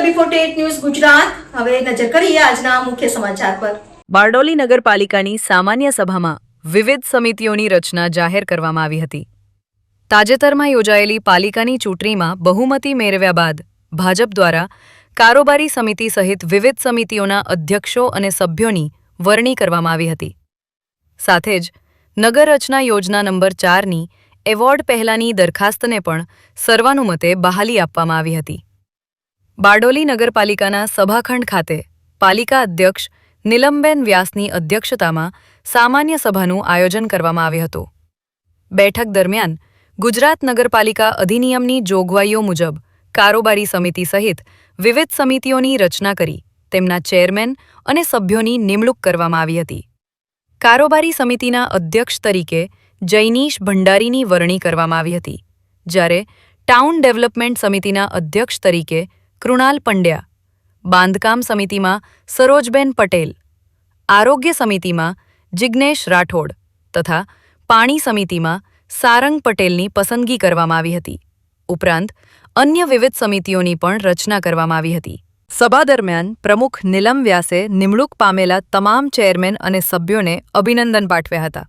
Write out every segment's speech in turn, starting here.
WE48 news Gujarat હવે નજર કરીએ આજના મુખ્ય સમાચાર પર। બારડોલી નગરપાલિકાની સામાન્ય સભામાં વિવિધ સમિતિઓની રચના જાહેર કરવામાં આવી હતી। તાજેતરમાં યોજાયેલી પાલિકાની ચૂંટણીમાં બહુમતી મેળવ્યા બાદ ભાજપ દ્વારા કારોબારી સમિતિ સહિત વિવિધ સમિતિઓના અધ્યક્ષો અને સભ્યોની વરણી કરવામાં આવી હતી। સાથે જ નગર રચના યોજના નંબર 4ની એવોર્ડ પહેલાની દરખાસ્તને પણ સર્વાનુમતે બહાલી આપવામાં આવી હતી। બારડોલી નગરપાલિકાના સભાખંડ ખાતે પાલિકા અધ્યક્ષ નીલમબેન વ્યાસની અધ્યક્ષતામાં સામાન્ય સભાનું આયોજન કરવામાં આવ્યું હતું। બેઠક દરમિયાન ગુજરાત નગરપાલિકા અધિનિયમની જોગવાઈઓ મુજબ કારોબારી સમિતિ સહિત વિવિધ સમિતિઓની રચના કરી તેમના ચેરમેન અને સભ્યોની નિમણૂક કરવામાં આવી હતી। કારોબારી સમિતિના અધ્યક્ષ તરીકે જૈનીશ ભંડારીની વરણી કરવામાં આવી હતી, જ્યારે ટાઉન ડેવલપમેન્ટ સમિતિના અધ્યક્ષ તરીકે કૃણાલ પંડ્યા, બાંધકામ સમિતિમાં સરોજબેન પટેલ, આરોગ્ય સમિતિમાં જિગ્નેશ રાઠોડ તથા પાણી સમિતિમાં સારંગ પટેલની પસંદગી કરવામાં આવી હતી। ઉપરાંત અન્ય વિવિધ સમિતિઓની પણ રચના કરવામાં આવી હતી। સભા દરમિયાન પ્રમુખ નીલમ વ્યાસે નિમણૂક પામેલા તમામ ચેરમેન અને સભ્યોને અભિનંદન પાઠવ્યા હતા।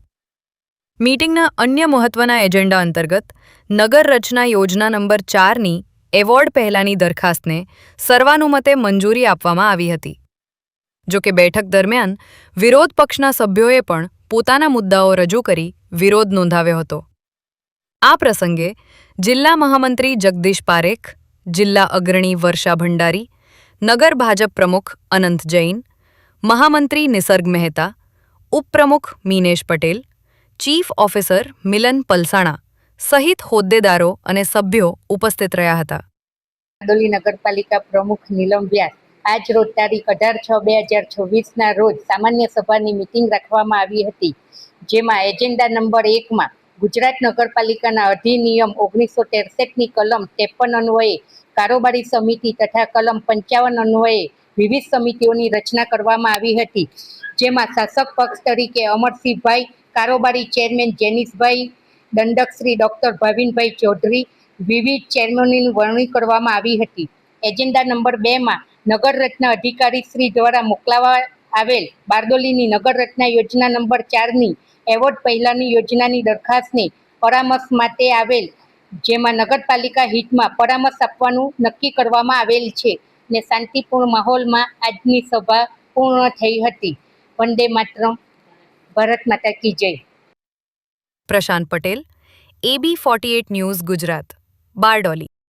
મીટિંગના અન્ય મહત્વના એજન્ડા અંતર્ગત નગર રચના યોજના નંબર 4ની એવોર્ડ પહેલાની દરખાસ્તને સર્વાનુમતે મંજૂરી આપવામાં આવી હતી। જોકે બેઠક દરમિયાન વિરોધ પક્ષના સભ્યોએ પણ પોતાના મુદ્દાઓ રજૂ કરી વિરોધ નોંધાવ્યો હતો। આ પ્રસંગે જિલ્લા મહામંત્રી જગદીશ પારેખ, જિલ્લા અગ્રણી વર્ષા ભંડારી, નગર ભાજપ પ્રમુખ અનંત જૈન, મહામંત્રી નિસર્ગ મહેતા, ઉપપ્રમુખ મીનેશ પટેલ, ચીફ ઓફિસર મિલન પલસાણા સહિત હોદ્દેદારો અને સભ્યો ઉપસ્થિત રહ્યા હતા। બારડોલી નગરપાલિકા પ્રમુખ નીલમ વ્યાસ આજ રોજ તારીખ 18/6/2026ના રોજ સામાન્ય સભાની મિટિંગ રાખવામાં આવી હતી, જેમાં એજન્ડા નંબર 1માં ગુજરાત નગરપાલિકાના અધિનિયમ 1963ની કલમ 53 અન્વયે કારોબારી સમિતિ તથા કલમ 55 અન્વયે વિવિધ સમિતિઓની રચના કરવામાં આવી હતી, જેમાં શાસક પક્ષ તરીકે અમરસિંહભાઈ, કારોબારી ચેરમેન જેનિશભાઈ, દંડક શ્રી ડોક્ટર ભાવિનભાઈ ચૌધરી, વિવિધ ચેરમેનોની વરણી કરવામાં આવી હતી। એજન્ડા નંબર 2માં નગર રચના અધિકારી શ્રી દ્વારા મોકલવા આવેલ બારડોલીની નગર રચના યોજના નંબર 4ની એવોર્ડ પહેલાની યોજનાની દરખાસ્તને પરામર્શ માટે આવેલ, જેમાં નગરપાલિકા હિતમાં પરામર્શ આપવાનું નક્કી કરવામાં આવેલ છે ને શાંતિપૂર્ણ માહોલમાં આજની સભા પૂર્ણ થઈ હતી। વંદે માતરમ, ભારત માતા કી જય। પ્રશાંત પટેલ, AB48 ન્યૂઝ ગુજરાત, બારડોલી।